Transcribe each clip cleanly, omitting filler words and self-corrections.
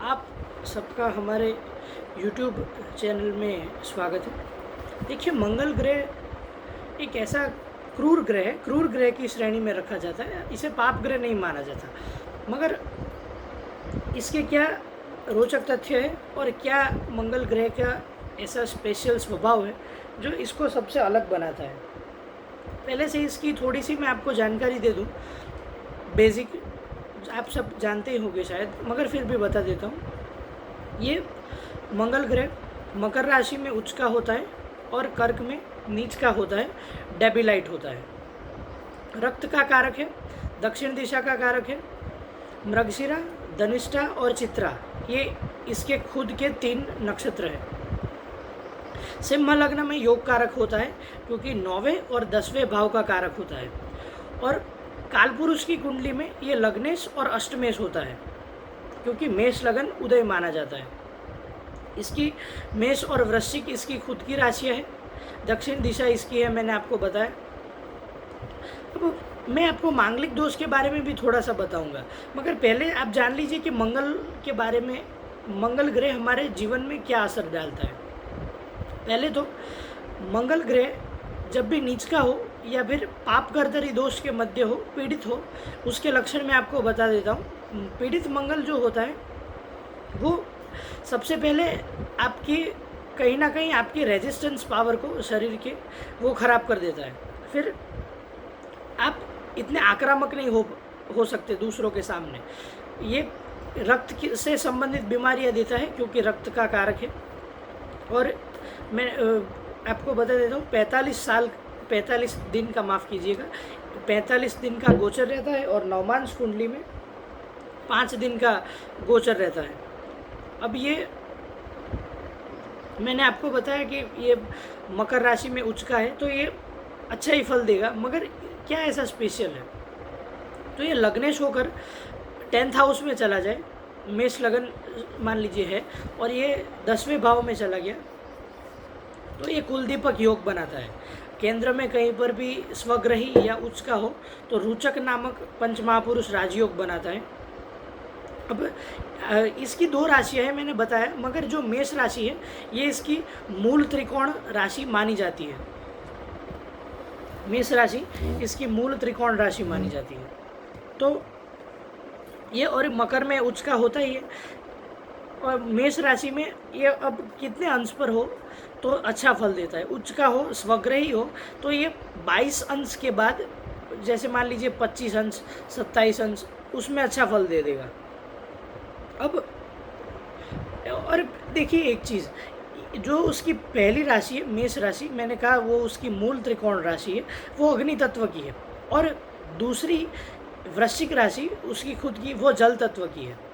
आप सबका हमारे यूट्यूब चैनल में स्वागत है। देखिए, मंगल ग्रह एक ऐसा क्रूर ग्रह है, क्रूर ग्रह की श्रेणी में रखा जाता है। इसे पाप ग्रह नहीं माना जाता, मगर इसके क्या रोचक तथ्य है और क्या मंगल ग्रह का ऐसा स्पेशल स्वभाव है जो इसको सबसे अलग बनाता है। पहले से इसकी थोड़ी सी मैं आपको जानकारी दे दूं। बेसिक आप सब जानते ही होंगे शायद, मगर फिर भी बता देता हूँ। ये मंगल ग्रह मकर राशि में उच्च का होता है और कर्क में नीच का होता है, डेबिलाइट होता है। रक्त का कारक है, दक्षिण दिशा का कारक है। मृगशिरा, धनिष्ठा और चित्रा ये इसके खुद के 3 नक्षत्र हैं। सिंह लग्न में योग कारक होता है क्योंकि 9वें और 10वें भाव का कारक होता है। और कालपुरुष की कुंडली में ये लग्नेश और अष्टमेश होता है क्योंकि मेष लगन उदय माना जाता है। इसकी मेष और वृश्चिक इसकी खुद की राशियाँ है। दक्षिण दिशा इसकी है, मैंने आपको बताया। अब मैं आपको मांगलिक दोष के बारे में भी थोड़ा सा बताऊंगा, मगर पहले आप जान लीजिए कि मंगल के बारे में, मंगल ग्रह हमारे जीवन में क्या असर डालता है। पहले तो मंगल ग्रह जब भी नीच का हो या फिर पाप कर्तरी दोष के मध्य हो, पीड़ित हो, उसके लक्षण मैं आपको बता देता हूँ। पीड़ित मंगल जो होता है वो सबसे पहले आपकी कहीं ना कहीं आपकी रेजिस्टेंस पावर को, शरीर के, वो ख़राब कर देता है। फिर आप इतने आक्रामक नहीं हो सकते दूसरों के सामने। ये से संबंधित बीमारियां देता है क्योंकि रक्त का कारक है। और मैं आपको बता देता हूँ, 45 दिन का, माफ़ कीजिएगा, 45 दिन का गोचर रहता है और नवमांश कुंडली में 5 दिन का गोचर रहता है। अब ये मैंने आपको बताया कि ये मकर राशि में उच्च का है तो ये अच्छा ही फल देगा, मगर क्या ऐसा स्पेशल है? तो ये लग्नेश होकर 10th हाउस में चला जाए, मेष लगन मान लीजिए है, और ये 10वें भाव में चला गया तो ये कुलदीपक योग बनाता है। केंद्र में कहीं पर भी स्वग्रही या उच्च का हो तो रुचक नामक पंचमहापुरुष राजयोग बनाता है। अब इसकी 2 राशियाँ हैं मैंने बताया, मगर जो मेष राशि है ये इसकी मूल त्रिकोण राशि मानी जाती है। मेष राशि इसकी मूल त्रिकोण राशि मानी जाती है। तो ये, और मकर में उच्च का होता ही है, और मेष राशि में ये अब कितने अंश पर हो तो अच्छा फल देता है। उच्च का हो, स्वग्रही हो तो ये 22 अंश के बाद, जैसे मान लीजिए 25 अंश, 27 अंश, उसमें अच्छा फल दे देगा। अब और देखिए एक चीज़, जो उसकी पहली राशि है मेष राशि, मैंने कहा वो उसकी मूल त्रिकोण राशि है, वो अग्नि तत्व की है। और दूसरी वृश्चिक राशि उसकी खुद की, वो जल तत्व की है।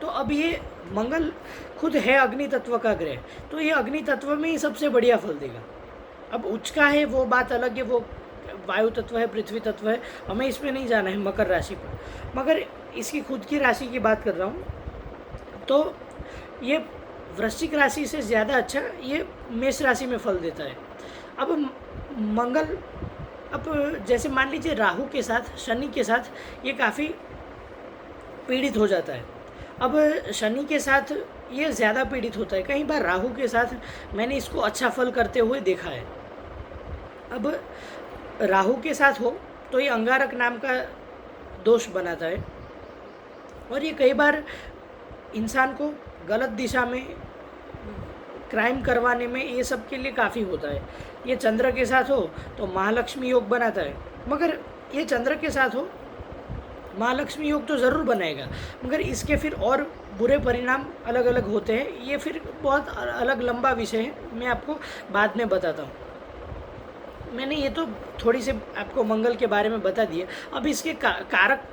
तो अब ये मंगल खुद है अग्नि तत्व का ग्रह, तो ये अग्नि तत्व में ही सबसे बढ़िया फल देगा। अब उच्च का है वो बात अलग है, वो वायु तत्व है, पृथ्वी तत्व है, हमें इसमें नहीं जाना है मकर राशि पर, मगर इसकी खुद की राशि की बात कर रहा हूँ। तो ये वृश्चिक राशि से ज़्यादा अच्छा ये मेष राशि में फल देता है। अब मंगल, अब जैसे मान लीजिए राहु के साथ, शनि के साथ ये काफ़ी पीड़ित हो जाता है। अब शनि के साथ ये ज़्यादा पीड़ित होता है, कई बार राहु के साथ मैंने इसको अच्छा फल करते हुए देखा है। अब राहु के साथ हो तो ये अंगारक नाम का दोष बनाता है, और ये कई बार इंसान को गलत दिशा में क्राइम करवाने में, ये सब के लिए काफ़ी होता है। ये चंद्र के साथ हो तो महालक्ष्मी योग बनाता है, मगर ये चंद्र के साथ हो, महालक्ष्मी योग तो ज़रूर बनाएगा, मगर इसके फिर और बुरे परिणाम अलग अलग होते हैं। ये फिर बहुत अलग लंबा विषय है, मैं आपको बाद में बताता हूँ। मैंने ये तो थोड़ी सी आपको मंगल के बारे में बता दिया। अब इसके कारक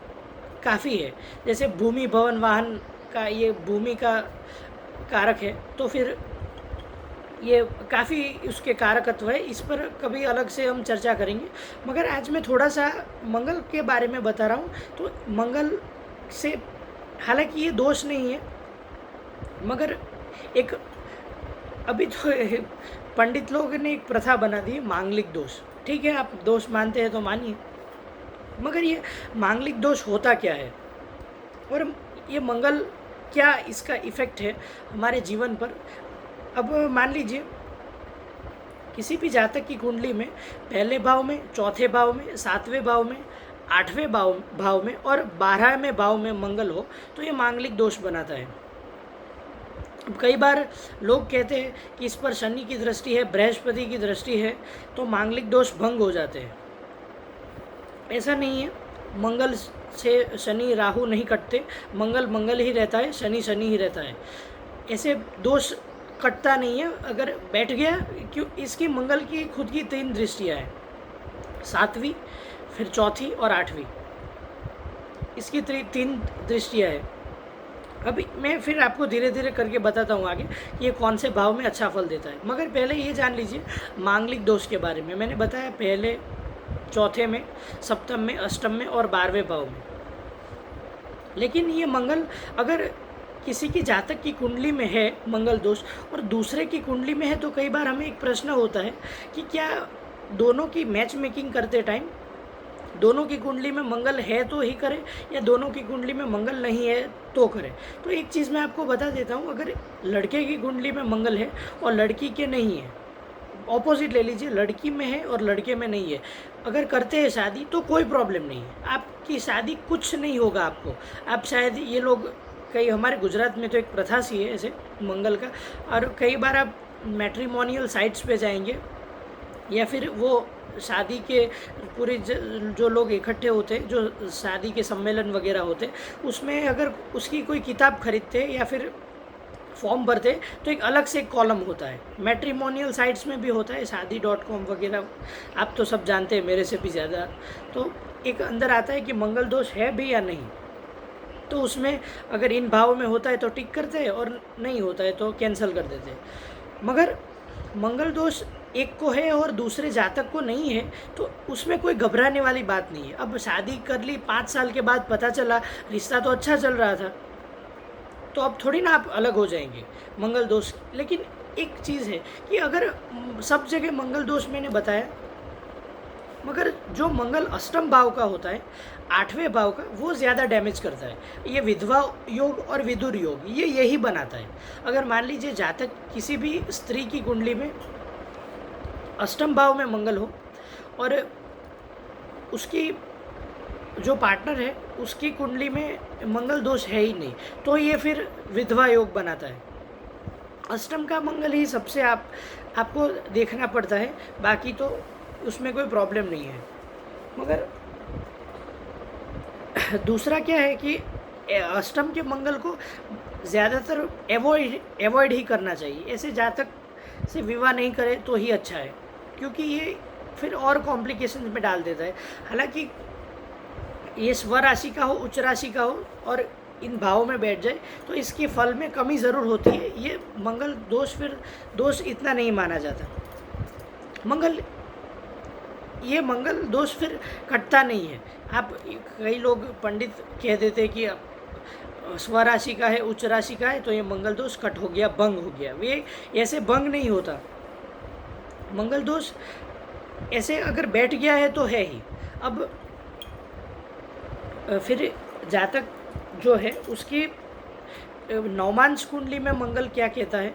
काफ़ी है, जैसे भूमि, भवन, वाहन का, ये भूमि का कारक है, तो फिर ये काफ़ी उसके कारकत्व है, इस पर कभी अलग से हम चर्चा करेंगे। मगर आज मैं थोड़ा सा मंगल के बारे में बता रहा हूँ। तो मंगल से, हालांकि ये दोष नहीं है, मगर एक अभी तो पंडित लोगों ने एक प्रथा बना दी, मांगलिक दोष। ठीक है, आप दोष मानते हैं तो मानिए, मगर ये मांगलिक दोष होता क्या है? और ये मंगल क्या इसका इफ़ेक्ट है हमारे जीवन पर। अब मान लीजिए किसी भी जातक की कुंडली में पहले भाव में, चौथे भाव में, सातवें भाव में, आठवें भाव में और 12वें भाव में मंगल हो तो ये मांगलिक दोष बनाता है। कई बार लोग कहते हैं कि इस पर शनि की दृष्टि है, बृहस्पति की दृष्टि है, तो मांगलिक दोष भंग हो जाते हैं। ऐसा नहीं है, मंगल से शनि राहु नहीं कटते, मंगल मंगल ही रहता है, शनि शनि ही रहता है। ऐसे दोष कटता नहीं है। अगर बैठ गया, क्यों, इसकी मंगल की खुद की 3 दृष्टियाँ हैं, 7वीं, फिर चौथी और 8वीं, इसकी 3 दृष्टियाँ हैं। अभी मैं फिर आपको धीरे धीरे करके बताता हूँ आगे ये कौन से भाव में अच्छा फल देता है। मगर पहले ये जान लीजिए मांगलिक दोष के बारे में। मैंने बताया पहले, चौथे में, सप्तम में, अष्टम में और 12वें भाव में। लेकिन ये मंगल अगर किसी की जातक की कुंडली में है मंगल दोष और दूसरे की कुंडली में है, तो कई बार हमें एक प्रश्न होता है कि क्या दोनों की मैच मेकिंग करते टाइम दोनों की कुंडली में मंगल है तो ही करें या दोनों की कुंडली में मंगल नहीं है तो करें। तो एक चीज़ मैं आपको बता देता हूँ, अगर लड़के की कुंडली में मंगल है और लड़की के नहीं है, ऑपोजिट ले लीजिए, लड़की में है और लड़के में नहीं है, अगर करते हैं शादी तो कोई प्रॉब्लम नहीं है, आपकी शादी कुछ नहीं होगा आपको। आप शायद ये लोग, कई हमारे गुजरात में तो एक प्रथा सी है ऐसे मंगल का, और कई बार आप मैट्रिमोनियल साइट्स पे जाएंगे या फिर वो शादी के पूरे जो लोग इकट्ठे होते हैं, जो शादी के सम्मेलन वगैरह होते, उसमें अगर उसकी कोई किताब खरीदते या फिर फॉर्म भरते तो एक अलग से एक कॉलम होता है। मैट्रिमोनियल साइट्स में भी होता है, शादी.com वगैरह, आप तो सब जानते हैं मेरे से भी ज़्यादा। तो एक अंदर आता है कि मंगल दोष है भी या नहीं, तो उसमें अगर इन भाव में होता है तो टिक करते हैं और नहीं होता है तो कैंसिल कर देते हैं। मगर मंगल दोष एक को है और दूसरे जातक को नहीं है तो उसमें कोई घबराने वाली बात नहीं है। अब शादी कर ली, 5 साल के बाद पता चला रिश्ता तो अच्छा चल रहा था, तो अब थोड़ी ना आप अलग हो जाएंगे मंगल दोष। लेकिन एक चीज़ है कि अगर सब जगह मंगल दोष मैंने बताया, मगर जो मंगल अष्टम भाव का होता है, 8वें भाव का, वो ज़्यादा डैमेज करता है। ये विधवा योग और विदुर योग ये यही बनाता है। अगर मान लीजिए जातक किसी भी स्त्री की कुंडली में अष्टम भाव में मंगल हो और उसकी जो पार्टनर है उसकी कुंडली में मंगल दोष है ही नहीं, तो ये फिर विधवा योग बनाता है। अष्टम का मंगल ही सबसे आपको देखना पड़ता है, बाकी तो उसमें कोई प्रॉब्लम नहीं है। मगर दूसरा क्या है कि अष्टम के मंगल को ज़्यादातर अवॉइड ही करना चाहिए। ऐसे जातक से विवाह नहीं करे तो ही अच्छा है, क्योंकि ये फिर और कॉम्प्लिकेशन में डाल देता है। हालांकि ये स्व राशि का हो, उच्च राशि का हो और इन भावों में बैठ जाए तो इसके फल में कमी ज़रूर होती है। ये मंगल दोष फिर दोष इतना नहीं माना जाता। ये मंगल दोष फिर कटता नहीं है। आप, कई लोग पंडित कह देते हैं कि स्व राशि का है, उच्च राशि का है तो ये मंगल दोष कट हो गया, भंग हो गया। वे ऐसे भंग नहीं होता। मंगल दोष ऐसे अगर बैठ गया है तो है ही। अब फिर जातक जो है उसकी नवमांश कुंडली में मंगल क्या कहता है,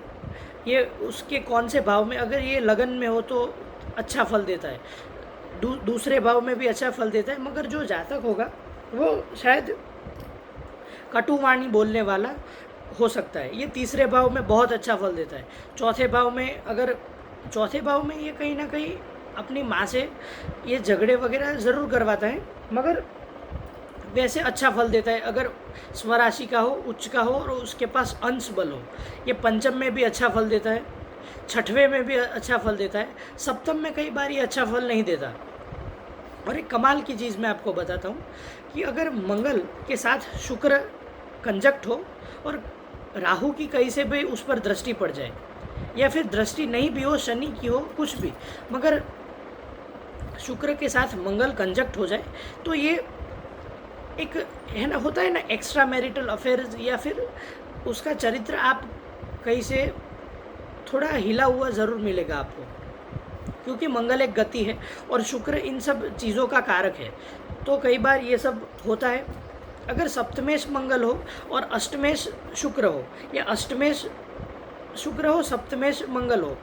ये उसके कौन से भाव में, अगर ये लगन में हो तो अच्छा फल देता है, दूसरे भाव में भी अच्छा फल देता है। मगर जो जातक होगा वो शायद कटुवाणी बोलने वाला हो सकता है। ये तीसरे भाव में बहुत अच्छा फल देता है। चौथे भाव में ये कहीं ना कहीं अपनी माँ से ये झगड़े वगैरह ज़रूर करवाता है, मगर वैसे अच्छा फल देता है। अगर स्वराशि का हो, उच्च का हो और उसके पास अंश बल हो, ये पंचम में भी अच्छा फल देता है, छठवें में भी अच्छा फल देता है, सप्तम में कई बार ये अच्छा फल नहीं देता। और एक कमाल की चीज़ मैं आपको बताता हूँ कि अगर मंगल के साथ शुक्र कंजक्ट हो और राहु की कहीं से भी उस पर दृष्टि पड़ जाए, या फिर दृष्टि नहीं भी हो, शनि की हो, कुछ भी, मगर शुक्र के साथ मंगल कंजक्ट हो जाए तो ये एक है ना, होता है ना एक्स्ट्रा मैरिटल अफेयर्स, या फिर उसका चरित्र आप कहीं से थोड़ा हिला हुआ ज़रूर मिलेगा आपको, क्योंकि मंगल एक गति है और शुक्र इन सब चीज़ों का कारक है। तो कई बार ये सब होता है। अगर सप्तमेश मंगल हो और अष्टमेश शुक्र हो, या अष्टमेश शुक्र हो सप्तमेश मंगल हो,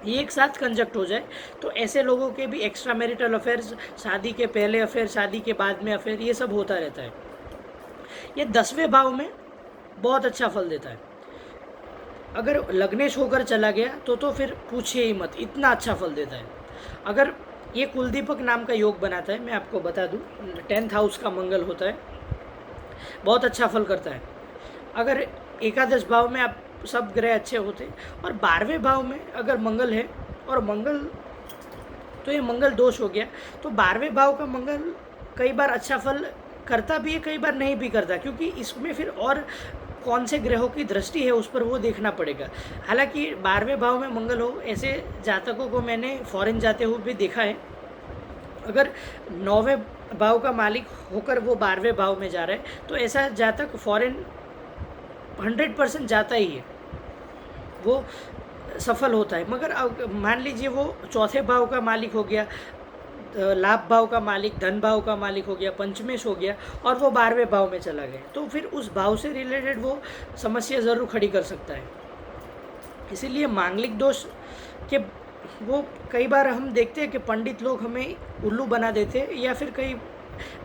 ये एक साथ कंजक्ट हो जाए, तो ऐसे लोगों के भी एक्स्ट्रा मैरिटल अफेयर्स, शादी के पहले अफेयर, शादी के बाद में अफेयर, ये सब होता रहता है। ये 10वें भाव में बहुत अच्छा फल देता है। अगर लग्नेश होकर चला गया तो फिर पूछिए ही मत, इतना अच्छा फल देता है। अगर ये कुलदीपक नाम का योग बनाता है, मैं आपको बता दूं, 10th हाउस का मंगल होता है, बहुत अच्छा फल करता है। अगर एकादश भाव में आप सब ग्रह अच्छे होते, और 12वें भाव में अगर मंगल है, और मंगल तो ये मंगल दोष हो गया, तो 12वें भाव का मंगल कई बार अच्छा फल करता भी है, कई बार नहीं भी करता, क्योंकि इसमें फिर और कौन से ग्रहों की दृष्टि है उस पर वो देखना पड़ेगा। हालांकि 12वें भाव में मंगल हो, ऐसे जातकों को मैंने फॉरेन जाते हुए भी देखा है। अगर 9वें भाव का मालिक होकर वो 12वें भाव में जा रहा है, तो ऐसा जातक फॉरेन 100% जाता ही है, वो सफल होता है। मगर मान लीजिए वो चौथे भाव का मालिक हो गया, लाभ भाव का मालिक, धन भाव का मालिक हो गया, पंचमेश हो गया, और वो 12वें भाव में चला गया, तो फिर उस भाव से रिलेटेड वो समस्या ज़रूर खड़ी कर सकता है। इसीलिए मांगलिक दोष के वो कई बार हम देखते हैं कि पंडित लोग हमें उल्लू बना देते हैं, या फिर कई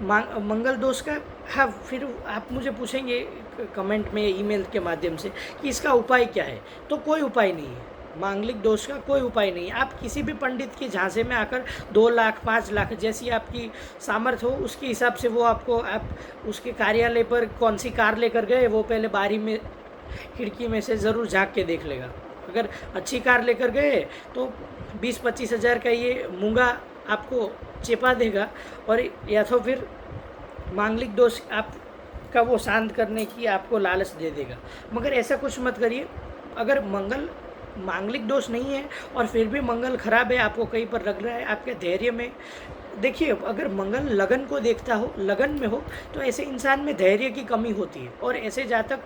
मंगल दोष का, हाँ, फिर आप मुझे पूछेंगे कमेंट में, ईमेल के माध्यम से कि इसका उपाय क्या है, तो कोई उपाय नहीं है। मांगलिक दोष का कोई उपाय नहीं है। आप किसी भी पंडित के झांसे में आकर 2 लाख 5 लाख जैसी आपकी सामर्थ्य हो, उसके हिसाब से वो आपको, आप उसके कार्यालय पर कौन सी कार लेकर गए, वो पहले बारी में खिड़की में से ज़रूर झाँक के देख लेगा। अगर अच्छी कार लेकर गए तो 20-25 हज़ार का ये मूंगा आपको चेपा देगा, और या तो फिर मांगलिक दोष आपका वो शांत करने की आपको लालच दे देगा। मगर ऐसा कुछ मत करिए। अगर मंगल मांगलिक दोष नहीं है और फिर भी मंगल खराब है, आपको कहीं पर लग रहा है, आपके धैर्य में, देखिए, अगर मंगल लगन को देखता हो, लगन में हो, तो ऐसे इंसान में धैर्य की कमी होती है, और ऐसे जातक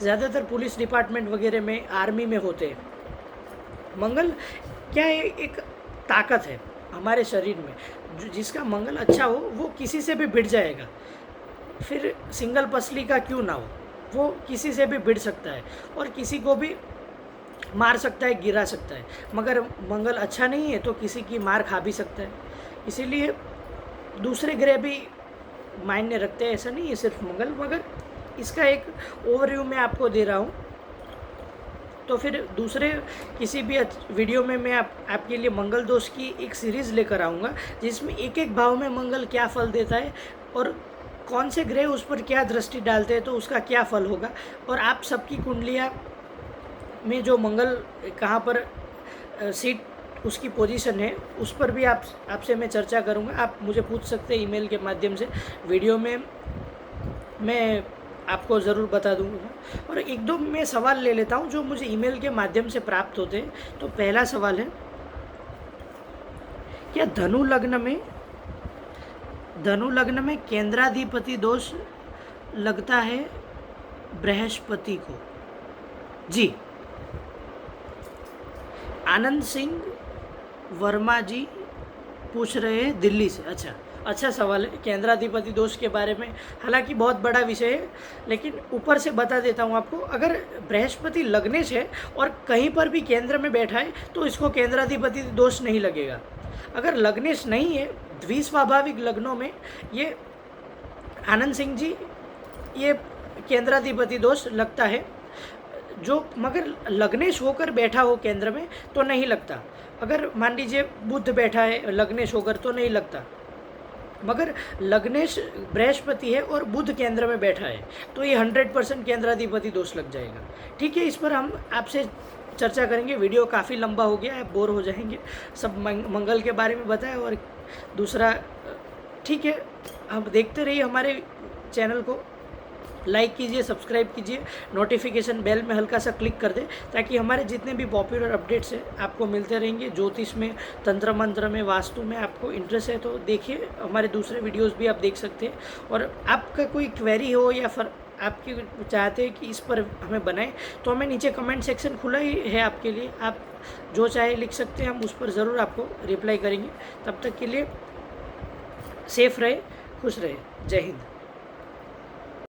ज़्यादातर पुलिस डिपार्टमेंट वगैरह में, आर्मी में होते हैं। मंगल क्या है, एक ताकत है हमारे शरीर में, जिसका मंगल अच्छा हो वो किसी से भी भिड़ जाएगा, फिर सिंगल पसली का क्यों ना हो, वो किसी से भी भिड़ सकता है और किसी को भी मार सकता है, गिरा सकता है। मगर मंगल अच्छा नहीं है तो किसी की मार खा भी सकता है। इसीलिए दूसरे ग्रह भी मायने रखते हैं, ऐसा नहीं है सिर्फ मंगल। मगर इसका एक ओवरव्यू मैं आपको दे रहा हूँ, तो फिर दूसरे किसी भी वीडियो में मैं आपके लिए मंगल दोष की एक सीरीज़ लेकर आऊँगा, जिसमें एक एक भाव में मंगल क्या फल देता है और कौन से ग्रह उस पर क्या दृष्टि डालते हैं तो उसका क्या फल होगा, और आप सबकी कुंडलियाँ में जो मंगल कहाँ पर सीट उसकी पोजीशन है, उस पर भी आपसे मैं चर्चा करूँगा। आप मुझे पूछ सकते हैं ईमेल के माध्यम से, वीडियो में मैं आपको ज़रूर बता दूँगा। और एक दो मैं सवाल ले लेता हूँ जो मुझे ईमेल के माध्यम से प्राप्त होते हैं। तो पहला सवाल है, क्या धनु लग्न में केंद्राधिपति दोष लगता है बृहस्पति को? जी, आनंद सिंह वर्मा जी पूछ रहे हैं दिल्ली से। अच्छा सवाल है केंद्राधिपति दोष के बारे में। हालांकि बहुत बड़ा विषय है, लेकिन ऊपर से बता देता हूँ आपको। अगर बृहस्पति लग्नेश है और कहीं पर भी केंद्र में बैठा है तो इसको केंद्राधिपति दोष नहीं लगेगा। अगर लग्नेश नहीं है, द्विस्वाभाविक लग्नों में ये आनंद सिंह जी, ये केंद्राधिपति दोष लगता है। जो मगर लग्नेश होकर बैठा हो केंद्र में तो नहीं लगता। अगर मान लीजिए बुध बैठा है लग्नेश होकर तो नहीं लगता, मगर लग्नेश बृहस्पति है और बुध केंद्र में बैठा है तो ये 100% केंद्राधिपति दोष लग जाएगा। ठीक है, इस पर हम आपसे चर्चा करेंगे। वीडियो काफ़ी लंबा हो गया है, बोर हो जाएंगे। सब मंगल के बारे में बताया, और दूसरा ठीक है, आप देखते रहिए हमारे चैनल को, लाइक कीजिए, सब्सक्राइब कीजिए, नोटिफिकेशन बेल में हल्का सा क्लिक कर दें ताकि हमारे जितने भी पॉपुलर अपडेट्स हैं आपको मिलते रहेंगे। ज्योतिष में, तंत्र मंत्र में, वास्तु में आपको इंटरेस्ट है तो देखिए, हमारे दूसरे वीडियोस भी आप देख सकते हैं। और आपका कोई क्वेरी हो या फिर आपकी चाहते हैं कि इस पर हमें बनाएं तो हमें नीचे कमेंट सेक्शन खुला ही है आपके लिए, आप जो चाहे लिख सकते हैं, हम उस पर ज़रूर आपको रिप्लाई करेंगे। तब तक के लिए सेफ रहे, खुश रहे। जय हिंद।